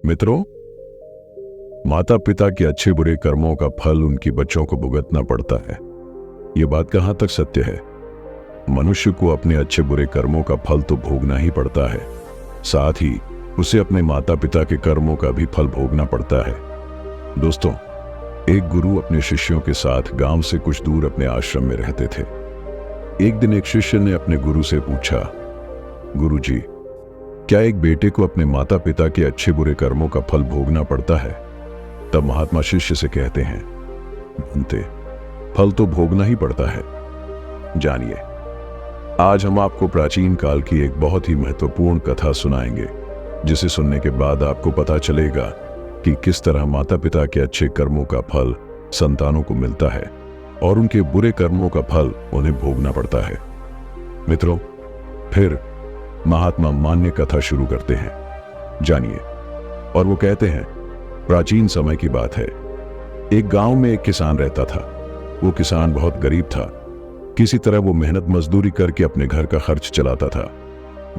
मित्रों, माता पिता के अच्छे बुरे कर्मों का फल उनकी बच्चों को भुगतना पड़ता है। ये बात कहां तक सत्य है? मनुष्य को अपने अच्छे बुरे कर्मों का फल तो भोगना ही पड़ता है, साथ ही उसे अपने माता पिता के कर्मों का भी फल भोगना पड़ता है। दोस्तों, एक गुरु अपने शिष्यों के साथ गांव से कुछ दूर अपने आश्रम में रहते थे। एक दिन एक शिष्य ने अपने गुरु से पूछा, गुरुजी, क्या एक बेटे को अपने माता पिता के अच्छे बुरे कर्मों का फल भोगना पड़ता है? तब महात्मा शिष्य से कहते हैं, बनते, फल तो भोगना ही पड़ता है। जानिए, आज हम आपको प्राचीन काल की एक बहुत ही महत्वपूर्ण कथा सुनाएंगे, जिसे सुनने के बाद आपको पता चलेगा कि किस तरह माता पिता के अच्छे कर्मों का फल संतानों को मिलता है और उनके बुरे कर्मों का फल उन्हें भोगना पड़ता है। मित्रों, फिर महात्मा मान्य कथा शुरू करते हैं। जानिए, और वो कहते हैं, प्राचीन समय की बात है। एक गांव में एक किसान रहता था। वो किसान बहुत गरीब था। किसी तरह वो मेहनत मजदूरी करके अपने घर का खर्च चलाता था।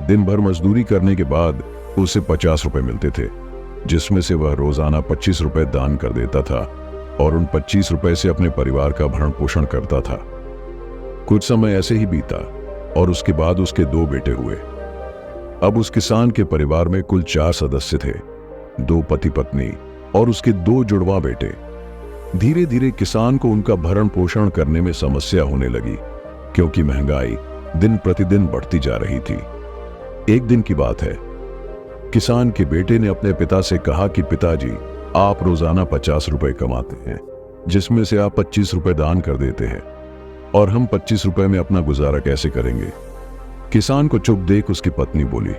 दिन भर मजदूरी करने के बाद उसे 50 रुपए मिलते थे, जिसमें से वह रोजाना 25 रुपए दान कर देता था और उन 25 रुपए से अपने परिवार का भरण पोषण करता था। कुछ समय ऐसे ही बीता और उसके बाद उसके 2 बेटे हुए। अब उस किसान के परिवार में कुल 4 सदस्य थे, 2 पति पत्नी और उसके 2 जुड़वा बेटे। धीरे धीरे किसान को उनका भरण पोषण करने में समस्या होने लगी, क्योंकि महंगाई दिन प्रतिदिन बढ़ती जा रही थी। एक दिन की बात है, किसान के बेटे ने अपने पिता से कहा कि पिताजी, आप रोजाना 50 रुपए कमाते हैं, जिसमें से आप 25 रुपए दान कर देते हैं, और हम 25 रुपए में अपना गुजारा कैसे करेंगे? किसान को चुप देख उसकी पत्नी बोली,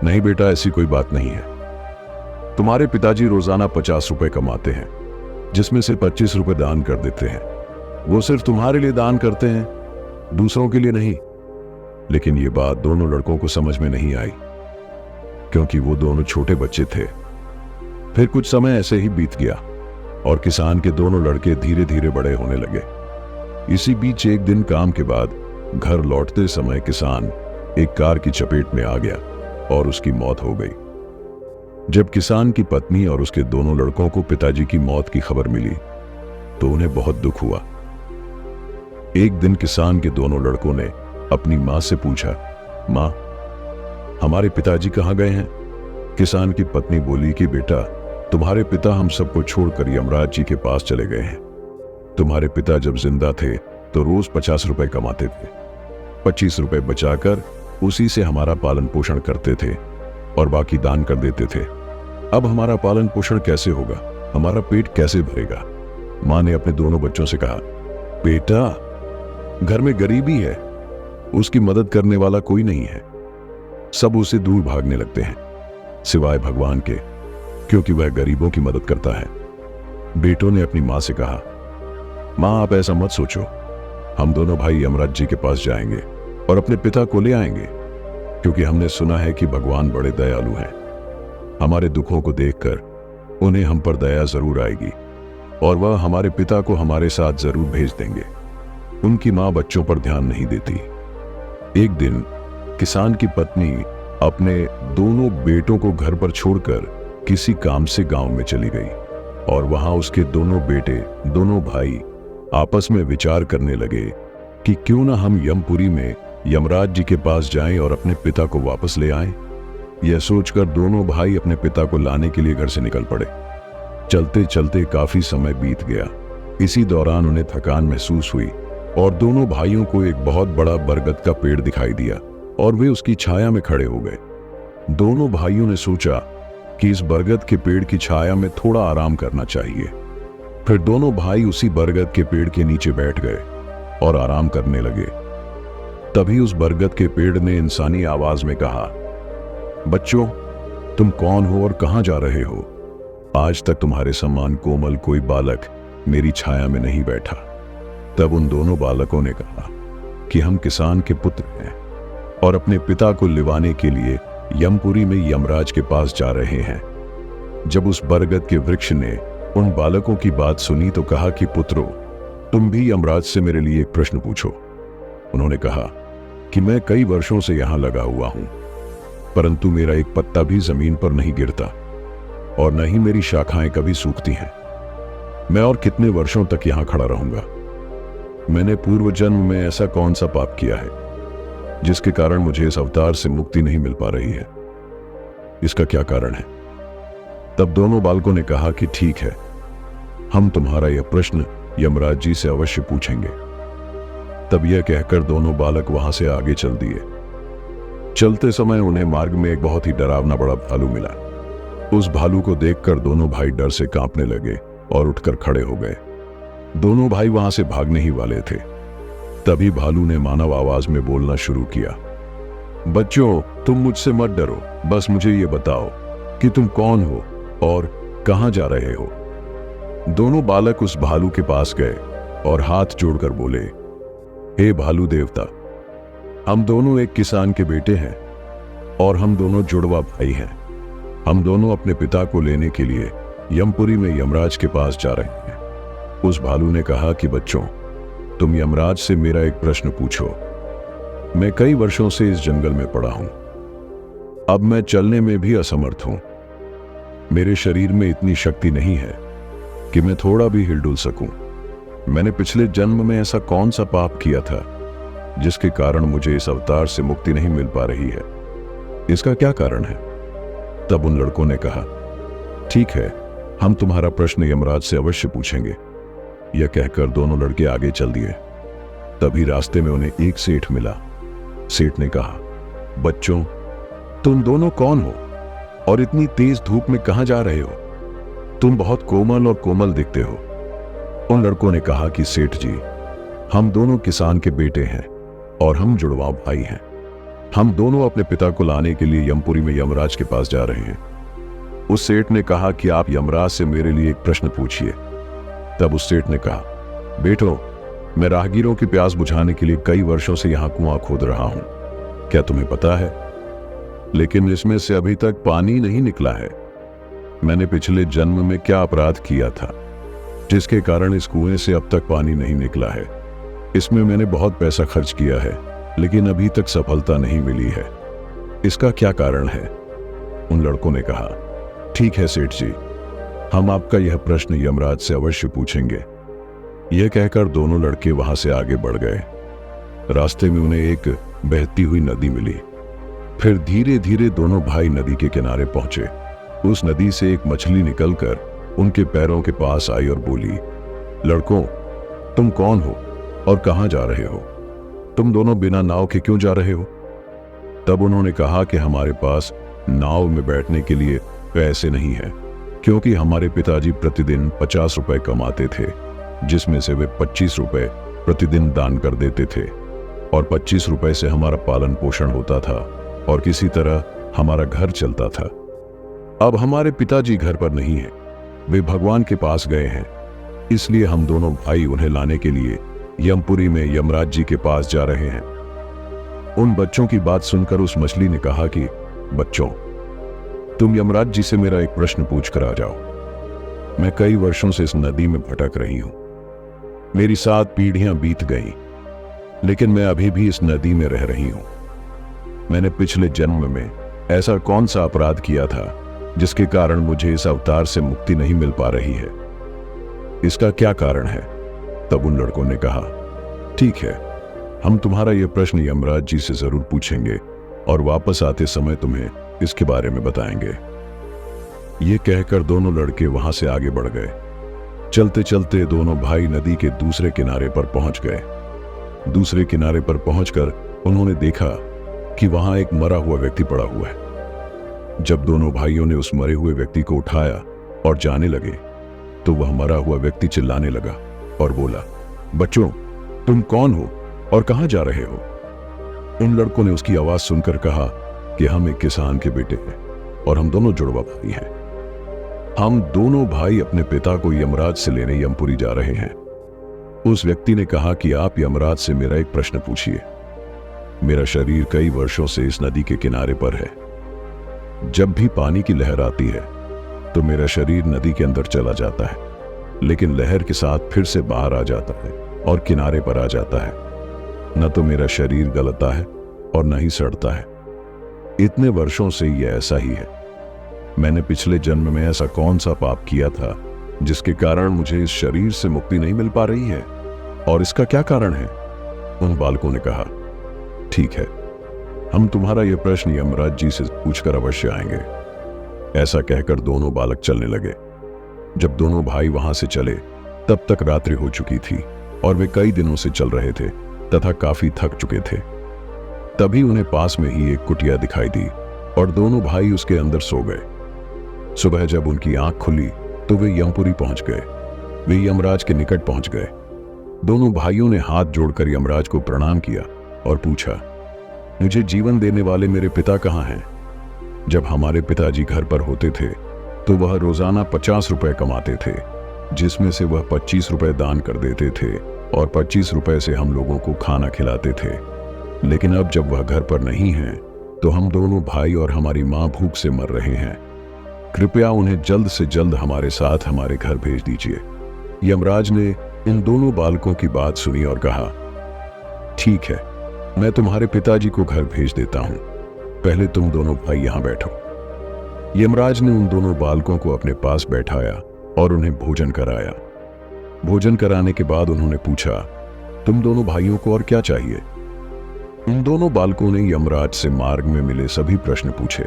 नहीं बेटा, ऐसी कोई बात नहीं है। तुम्हारे पिताजी रोजाना 50 रुपए कमाते हैं, जिसमें से 25 रुपए दान कर देते हैं। वो सिर्फ तुम्हारे लिए दान करते हैं, दूसरों के लिए नहीं। लेकिन ये बात दोनों लड़कों को समझ में नहीं आई, क्योंकि वो दोनों छोटे बच्चे थे। फिर कुछ समय ऐसे ही बीत गया और किसान के दोनों लड़के धीरे धीरे बड़े होने लगे। इसी बीच एक दिन काम के बाद घर लौटते समय किसान एक कार की चपेट में आ गया और उसकी मौत हो गई। जब किसान की पत्नी और उसके दोनों लड़कों को पिताजी की मौत की खबर मिली तो उन्हें बहुत दुख हुआ। एक दिन किसान के दोनों लड़कों ने अपनी मां से पूछा, मां, हमारे पिताजी कहां गए हैं? किसान की पत्नी बोली कि बेटा, तुम्हारे पिता हम सबको छोड़कर यमराज जी के पास चले गए हैं। तुम्हारे पिता जब जिंदा थे तो रोज 50 रुपए कमाते थे। 25 रुपए बचाकर उसी से हमारा पालन पोषण करते थे और बाकी दान कर देते थे। अब हमारा पालन पोषण कैसे होगा? हमारा पेट कैसे भरेगा? मां ने अपने दोनों बच्चों से कहा, बेटा, घर में गरीबी है, उसकी मदद करने वाला कोई नहीं है। सब उसे दूर भागने लगते हैं, सिवाय भगवान के, क्योंकि वह गरीबों की मदद करता है। बेटों ने अपनी मां से कहा, मां, आप ऐसा मत सोचो, हम दोनों भाई यमराज जी के पास जाएंगे और अपने पिता को ले आएंगे, क्योंकि हमने सुना है कि भगवान बड़े दयालु हैं। हमारे दुखों को देखकर उन्हें हम पर दया जरूर आएगी और वह हमारे पिता को हमारे साथ जरूर भेज देंगे। उनकी मां बच्चों पर ध्यान नहीं देती। एक दिन किसान की पत्नी अपने दोनों बेटों को घर पर छोड़कर किसी काम से गांव में चली गई और वहां उसके दोनों बेटे, दोनों भाई आपस में विचार करने लगे कि क्यों ना हम यमपुरी में यमराज जी के पास जाएं और अपने पिता को वापस ले आएं। यह सोचकर दोनों भाई अपने पिता को लाने के लिए घर से निकल पड़े। चलते चलते काफी समय बीत गया। इसी दौरान उन्हें थकान महसूस हुई और दोनों भाइयों को एक बहुत बड़ा बरगद का पेड़ दिखाई दिया और वे उसकी छाया में खड़े हो गए। दोनों भाइयों ने सोचा कि इस बरगद के पेड़ की छाया में थोड़ा आराम करना चाहिए। फिर दोनों भाई उसी बरगद के पेड़ के नीचे बैठ गए और आराम करने लगे। तभी उस बरगद के पेड़ ने इंसानी आवाज में कहा, बच्चों, तुम कौन हो और कहां जा रहे हो? आज तक तुम्हारे समान कोमल कोई बालक मेरी छाया में नहीं बैठा। तब उन दोनों बालकों ने कहा कि हम किसान के पुत्र हैं और अपने पिता को लिवाने के लिए यमपुरी में यमराज के पास जा रहे हैं। जब उस बरगद के वृक्ष ने उन बालकों की बात सुनी तो कहा कि पुत्रों, तुम भी यमराज से मेरे लिए एक प्रश्न पूछो। उन्होंने कहा कि मैं कई वर्षों से यहां लगा हुआ हूं, परंतु मेरा एक पत्ता भी जमीन पर नहीं गिरता। और न ही मेरी शाखाएं कभी सूखती हैं। मैं और कितने वर्षों तक यहां खड़ा रहूंगा? मैंने पूर्व जन्म में ऐसा कौन सा पाप किया है जिसके कारण मुझे इस अवतार से मुक्ति नहीं मिल पा रही है? इसका क्या कारण है? तब दोनों बालकों ने कहा कि ठीक है, हम तुम्हारा यह प्रश्न यमराज जी से अवश्य पूछेंगे। तब यह कहकर दोनों बालक वहां से आगे चल दिए। चलते समय उन्हें मार्ग में एक बहुत ही डरावना बड़ा भालू मिला। उस भालू को देखकर दोनों भाई डर से कांपने लगे और उठकर खड़े हो गए। दोनों भाई वहां से भागने ही वाले थे। तभी भालू ने मानव आवाज में बोलना शुरू किया, बच्चों, तुम मुझसे मत डरो, बस मुझे ये बताओ कि तुम कौन हो और कहां जा रहे हो? दोनों बालक उस भालू के पास गए और हाथ जोड़कर बोले, हे भालू देवता, हम दोनों एक किसान के बेटे हैं और हम दोनों जुड़वा भाई हैं। हम दोनों अपने पिता को लेने के लिए यमपुरी में यमराज के पास जा रहे हैं। उस भालू ने कहा कि बच्चों, तुम यमराज से मेरा एक प्रश्न पूछो। मैं कई वर्षों से इस जंगल में पड़ा हूं। अब मैं चलने में भी असमर्थ हूं। मेरे शरीर में इतनी शक्ति नहीं है कि मैं थोड़ा भी हिलडुल सकूं। मैंने पिछले जन्म में ऐसा कौन सा पाप किया था जिसके कारण मुझे इस अवतार से मुक्ति नहीं मिल पा रही है? इसका क्या कारण है? तब उन लड़कों ने कहा, ठीक है, हम तुम्हारा प्रश्न यमराज से अवश्य पूछेंगे। यह कहकर दोनों लड़के आगे चल दिए। तभी रास्ते में उन्हें एक सेठ मिला। सेठ ने कहा, बच्चों, तुम दोनों कौन हो और इतनी तेज धूप में कहां जा रहे हो? तुम बहुत कोमल और कोमल दिखते हो। उन लड़कों ने कहा कि सेठ जी, हम दोनों किसान के बेटे हैं और हम जुड़वा भाई हैं। हम दोनों अपने पिता को लाने के लिए यमपुरी में यमराज के पास जा रहे हैं। उस सेठ ने कहा कि आप यमराज से मेरे लिए एक प्रश्न पूछिए। तब उस सेठ ने कहा, बेटो, मैं राहगीरों की प्यास बुझाने के लिए कई वर्षों से यहां कुआं खोद रहा हूं। क्या तुम्हें पता है? लेकिन इसमें से अभी तक पानी नहीं निकला है। मैंने पिछले जन्म में क्या अपराध किया था जिसके कारण इस कुएं से अब तक पानी नहीं निकला है? इसमें मैंने बहुत पैसा खर्च किया है, लेकिन अभी तक सफलता नहीं मिली है। इसका क्या कारण है? उन लड़कों ने कहा, ठीक है सेठ जी, हम आपका यह प्रश्न यमराज से अवश्य पूछेंगे। यह कहकर दोनों लड़के वहां से आगे बढ़ गए। रास्ते में उन्हें एक बहती हुई नदी मिली। फिर धीरे धीरे दोनों भाई नदी के किनारे पहुंचे। उस नदी से एक मछली निकलकर उनके पैरों के पास आई और बोली, लड़कों, तुम कौन हो और कहां जा रहे हो? तुम दोनों बिना नाव के क्यों जा रहे हो? तब उन्होंने कहा कि हमारे पास नाव में बैठने के लिए पैसे नहीं है, क्योंकि हमारे पिताजी प्रतिदिन 50 रुपए कमाते थे, जिसमें से वे 25 रुपए प्रतिदिन दान कर देते थे और 25 रुपए से हमारा पालन पोषण होता था और किसी तरह हमारा घर चलता था। अब हमारे पिताजी घर पर नहीं है, वे भगवान के पास गए हैं। इसलिए हम दोनों भाई उन्हें लाने के लिए यमपुरी में यमराज जी के पास जा रहे हैं। उन बच्चों की बात सुनकर उस मछली ने कहा कि बच्चों, तुम यमराज जी से मेरा एक प्रश्न पूछ कर आ जाओ। मैं कई वर्षों से इस नदी में भटक रही हूं। मेरी 7 पीढ़ियां बीत गई, लेकिन मैं अभी भी इस नदी में रह रही हूं। मैंने पिछले जन्म में ऐसा कौन सा अपराध किया था जिसके कारण मुझे इस अवतार से मुक्ति नहीं मिल पा रही है? इसका क्या कारण है? तब उन लड़कों ने कहा, ठीक है, हम तुम्हारा यह प्रश्न यमराज जी से जरूर पूछेंगे और वापस आते समय तुम्हें इसके बारे में बताएंगे। ये कहकर दोनों लड़के वहां से आगे बढ़ गए। चलते चलते दोनों भाई नदी के दूसरे किनारे पर पहुंच गए। दूसरे किनारे पर पहुंचकर उन्होंने देखा कि वहां एक मरा हुआ व्यक्ति पड़ा हुआ है। जब दोनों भाइयों ने उस मरे हुए व्यक्ति को उठाया और जाने लगे, तो वह मरा हुआ व्यक्ति चिल्लाने लगा और बोला, बच्चों, तुम कौन हो और कहां जा रहे हो? उन लड़कों ने उसकी आवाज सुनकर कहा कि हम एक किसान के बेटे हैं और हम दोनों जुड़वा भाई हैं। हम दोनों भाई अपने पिता को यमराज से लेने यमपुरी जा रहे हैं। उस व्यक्ति ने कहा कि आप यमराज से मेरा एक प्रश्न पूछिए। मेरा शरीर कई वर्षों से इस नदी के किनारे पर है। जब भी पानी की लहर आती है तो मेरा शरीर नदी के अंदर चला जाता है, लेकिन लहर के साथ फिर से बाहर आ जाता है और किनारे पर आ जाता है। न तो मेरा शरीर गलता है और न ही सड़ता है। इतने वर्षों से यह ऐसा ही है। मैंने पिछले जन्म में ऐसा कौन सा पाप किया था जिसके कारण मुझे इस शरीर से मुक्ति नहीं मिल पा रही है, और इसका क्या कारण है? उन बालकों ने कहा, ठीक है, हम तुम्हारा यह प्रश्न यमराज जी से पूछकर अवश्य आएंगे। ऐसा कहकर दोनों बालक चलने लगे। जब दोनों भाई वहां से चले तब तक रात्रि हो चुकी थी और वे कई दिनों से चल रहे थे तथा काफी थक चुके थे। तभी उन्हें पास में ही एक कुटिया दिखाई दी और दोनों भाई उसके अंदर सो गए। सुबह जब उनकी आंख खुली तो वे यमपुरी पहुंच गए। वे यमराज के निकट पहुंच गए। दोनों भाइयों ने हाथ जोड़कर यमराज को प्रणाम किया और पूछा, मुझे जीवन देने वाले मेरे पिता कहाँ हैं? जब हमारे पिताजी घर पर होते थे तो वह रोजाना 50 रुपए कमाते थे, जिसमें से वह 25 रुपए दान कर देते थे और 25 रुपए से हम लोगों को खाना खिलाते थे। लेकिन अब जब वह घर पर नहीं है तो हम दोनों भाई और हमारी माँ भूख से मर रहे हैं। कृपया उन्हें जल्द से जल्द हमारे साथ हमारे घर भेज दीजिए। यमराज ने इन दोनों बालकों की बात सुनी और कहा, ठीक है, मैं तुम्हारे पिताजी को घर भेज देता हूं। पहले तुम दोनों भाई यहां बैठो। यमराज ने उन दोनों बालकों को अपने पास बैठाया और उन्हें भोजन कराया। भोजन कराने के बाद उन्होंने पूछा, तुम दोनों भाइयों को और क्या चाहिए? उन दोनों बालकों ने यमराज से मार्ग में मिले सभी प्रश्न पूछे।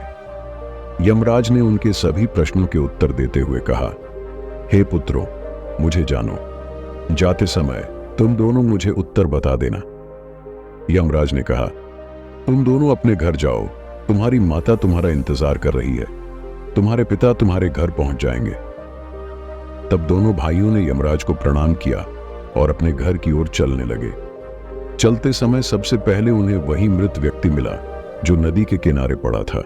यमराज ने उनके सभी प्रश्नों के उत्तर देते हुए कहा, हे पुत्रों, मुझे जानो। जाते समय तुम दोनों मुझे उत्तर बता देना। यमराज ने कहा, तुम दोनों अपने घर जाओ, तुम्हारी माता तुम्हारा इंतजार कर रही है। तुम्हारे पिता तुम्हारे घर पहुंच जाएंगे। तब दोनों भाइयों ने यमराज को प्रणाम किया और अपने घर की ओर चलने लगे। चलते समय सबसे पहले उन्हें वही मृत व्यक्ति मिला जो नदी के किनारे पड़ा था।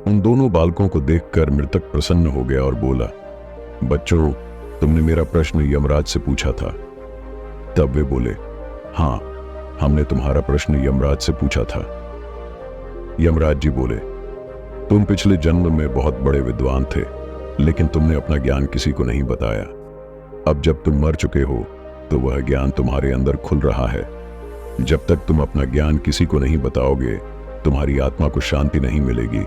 उन दोनों बालकों को देखकर मृतक प्रसन्न हो गया और बोला, बच्चों, तुमने मेरा प्रश्न यमराज से पूछा था। तब वे बोले, हाँ, हमने तुम्हारा प्रश्न यमराज से पूछा था। यमराज जी बोले, तुम पिछले जन्म में बहुत बड़े विद्वान थे, लेकिन तुमने अपना ज्ञान किसी को नहीं बताया। अब जब तुम मर चुके हो तो वह ज्ञान तुम्हारे अंदर खुल रहा है। जब तक तुम अपना ज्ञान किसी को नहीं बताओगे, तुम्हारी आत्मा को शांति नहीं मिलेगी।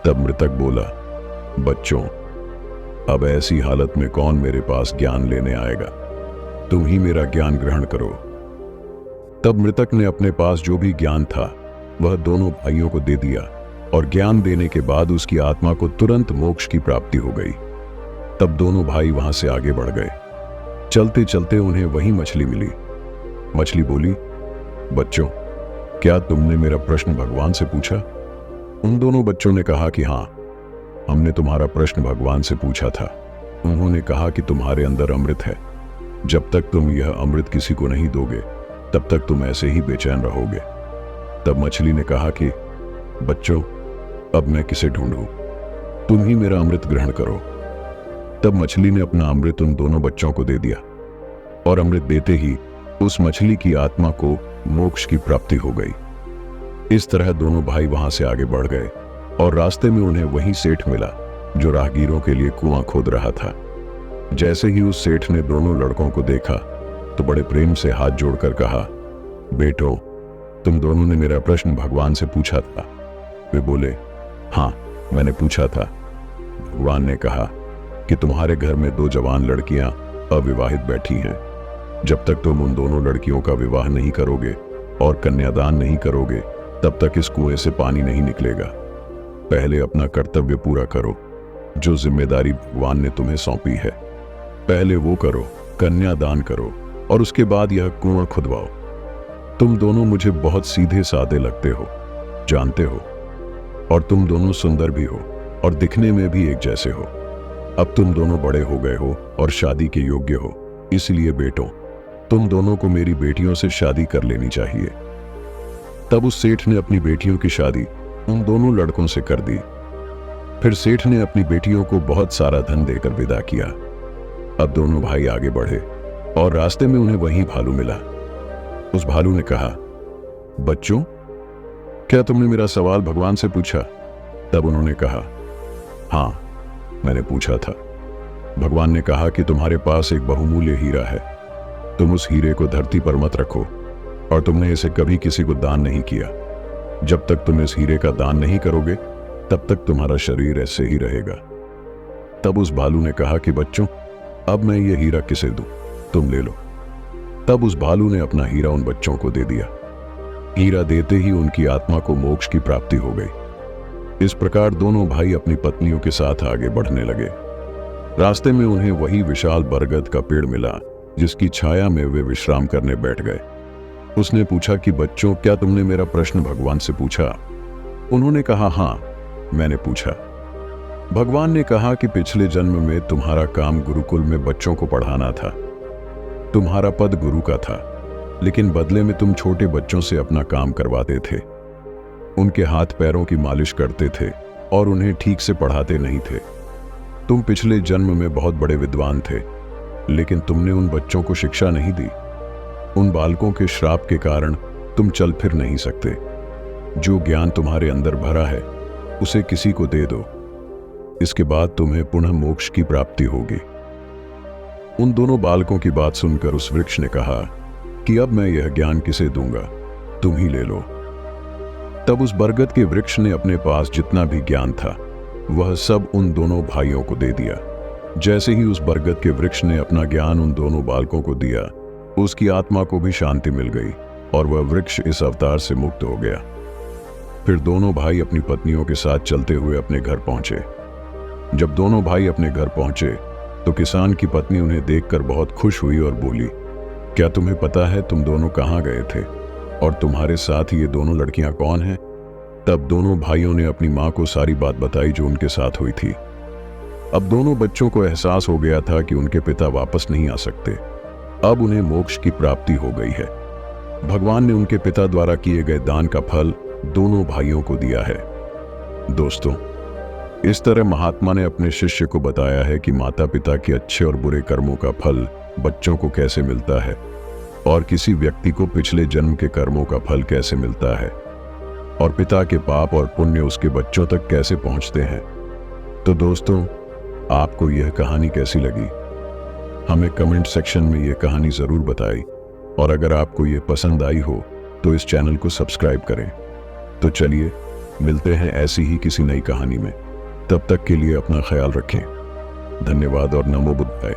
तब मृतक बोला, बच्चों, अब ऐसी हालत में कौन मेरे पास ज्ञान लेने आएगा? तुम ही मेरा ज्ञान ग्रहण करो। तब मृतक ने अपने पास जो भी ज्ञान था वह दोनों भाइयों को दे दिया और ज्ञान देने के बाद उसकी आत्मा को तुरंत मोक्ष की प्राप्ति हो गई। तब दोनों भाई वहां से आगे बढ़ गए। चलते चलते उन्हें वही मछली मिली। मछली बोली, बच्चों, क्या तुमने मेरा प्रश्न भगवान से पूछा? उन दोनों बच्चों ने कहा कि हाँ, हमने तुम्हारा प्रश्न भगवान से पूछा था। उन्होंने कहा कि तुम्हारे अंदर अमृत है। जब तक तुम यह अमृत किसी को नहीं दोगे तब तक तुम ऐसे ही बेचैन रहोगे। तब मछली ने कहा कि बच्चों, अब मैं किसे ढूंढूं? तुम ही मेरा अमृत ग्रहण करो। तब मछली ने अपना अमृत उन दोनों बच्चों को दे दिया और अमृत देते ही उस मछली की आत्मा को मोक्ष की प्राप्ति हो गई। इस तरह दोनों भाई वहां से आगे बढ़ गए और रास्ते में उन्हें वही सेठ मिला जो राहगीरों के लिए कुआं खोद रहा था। जैसे ही उस सेठ ने दोनों लड़कों को देखा तो बड़े प्रेम से हाथ जोड़कर कहा, बेटो, तुम दोनों ने मेरा प्रश्न भगवान से पूछा था। वे बोले, हाँ, मैंने पूछा था। भगवान ने कहा कि तुम्हारे घर में 2 जवान लड़कियां अविवाहित बैठी हैं। जब तक तुम उन दोनों लड़कियों का विवाह नहीं करोगे और कन्यादान नहीं करोगे तब तक इस कुएं से पानी नहीं निकलेगा। पहले अपना कर्तव्य पूरा करो, जो जिम्मेदारी भगवान ने तुम्हें सौंपी है। पहले वो करो, कन्यादान करो और उसके बाद यह कुआं खुदवाओ। तुम दोनों मुझे बहुत सीधे साधे लगते हो, जानते हो, और तुम दोनों सुंदर भी हो और दिखने में भी एक जैसे हो। अब तुम दोनों बड़े हो गए हो और शादी के योग्य हो, इसलिए बेटों, तुम दोनों को मेरी बेटियों से शादी कर लेनी चाहिए। तब उस सेठ ने अपनी बेटियों की शादी उन दोनों लड़कों से कर दी। फिर सेठ ने अपनी बेटियों को बहुत सारा धन देकर विदा किया। अब दोनों भाई आगे बढ़े और रास्ते में उन्हें वही भालू मिला। उस भालू ने कहा, बच्चों, क्या तुमने मेरा सवाल भगवान से पूछा? तब उन्होंने कहा, हाँ, मैंने पूछा था। भगवान ने कहा कि तुम्हारे पास एक बहुमूल्य हीरा है। तुम उस हीरे को धरती पर मत रखो और तुमने इसे कभी किसी को दान नहीं किया। जब तक तुम इस हीरे का दान नहीं करोगे तब तक तुम्हारा शरीर ऐसे ही रहेगा। तब उस भालू ने कहा कि बच्चों, अब मैं ये हीरा किसे दूं, तुम ले लो। तब उस भालू ने अपना हीरा उन बच्चों को दे दिया। हीरा देते ही उनकी आत्मा को मोक्ष की प्राप्ति हो गई। इस प्रकार दोनों भाई अपनी पत्नियों के साथ आगे बढ़ने लगे। रास्ते में उन्हें वही विशाल बरगद का पेड़ मिला जिसकी छाया में वे विश्राम करने बैठ गए। उसने पूछा कि बच्चों, क्या तुमने मेरा प्रश्न भगवान से पूछा? उन्होंने कहा, हाँ, मैंने पूछा। भगवान ने कहा कि पिछले जन्म में तुम्हारा काम गुरुकुल में बच्चों को पढ़ाना था। तुम्हारा पद गुरु का था, लेकिन बदले में तुम छोटे बच्चों से अपना काम करवाते थे, उनके हाथ पैरों की मालिश करते थे और उन्हें ठीक से पढ़ाते नहीं थे। तुम पिछले जन्म में बहुत बड़े विद्वान थे, लेकिन तुमने उन बच्चों को शिक्षा नहीं दी। उन बालकों के श्राप के कारण तुम चल फिर नहीं सकते। जो ज्ञान तुम्हारे अंदर भरा है उसे किसी को दे दो, इसके बाद तुम्हें पुनः मोक्ष की प्राप्ति होगी। उन दोनों बालकों की बात सुनकर उस वृक्ष ने कहा कि अब मैं यह ज्ञान किसे दूंगा, तुम ही ले लो। तब उस बरगद के वृक्ष ने अपने पास जितना भी ज्ञान था वह सब उन दोनों भाइयों को दे दिया। जैसे ही उस बरगद के वृक्ष ने अपना ज्ञान उन दोनों बालकों को दिया, उसकी आत्मा को भी शांति मिल गई और वह वृक्ष इस अवतार से मुक्त हो गया। फिर दोनों भाई अपनी पत्नियों के साथ चलते हुए अपने घर पहुंचे। जब दोनों भाई अपने घर पहुंचे तो किसान की पत्नी उन्हें देखकर बहुत खुश हुई और बोली, क्या तुम्हें पता है तुम दोनों कहाँ गए थे और तुम्हारे साथ ये दोनों लड़कियां कौन हैं? तब दोनों भाइयों ने अपनी माँ को सारी बात बताई जो उनके साथ हुई थी। अब दोनों बच्चों को एहसास हो गया था कि उनके पिता वापस नहीं आ सकते। अब उन्हें मोक्ष की प्राप्ति हो गई है। भगवान ने उनके पिता द्वारा किए गए दान का फल दोनों भाइयों को दिया है। दोस्तों, इस तरह महात्मा ने अपने शिष्य को बताया है कि माता पिता के अच्छे और बुरे कर्मों का फल बच्चों को कैसे मिलता है और किसी व्यक्ति को पिछले जन्म के कर्मों का फल कैसे मिलता है और पिता के पाप और पुण्य उसके बच्चों तक कैसे पहुंचते हैं। तो दोस्तों, आपको यह कहानी कैसी लगी? हमें कमेंट सेक्शन में यह कहानी जरूर बताएं और अगर आपको यह पसंद आई हो तो इस चैनल को सब्सक्राइब करें। तो चलिए मिलते हैं ऐसी ही किसी नई कहानी में। तब तक के लिए अपना ख्याल रखें। धन्यवाद और नमो बुद्धाय।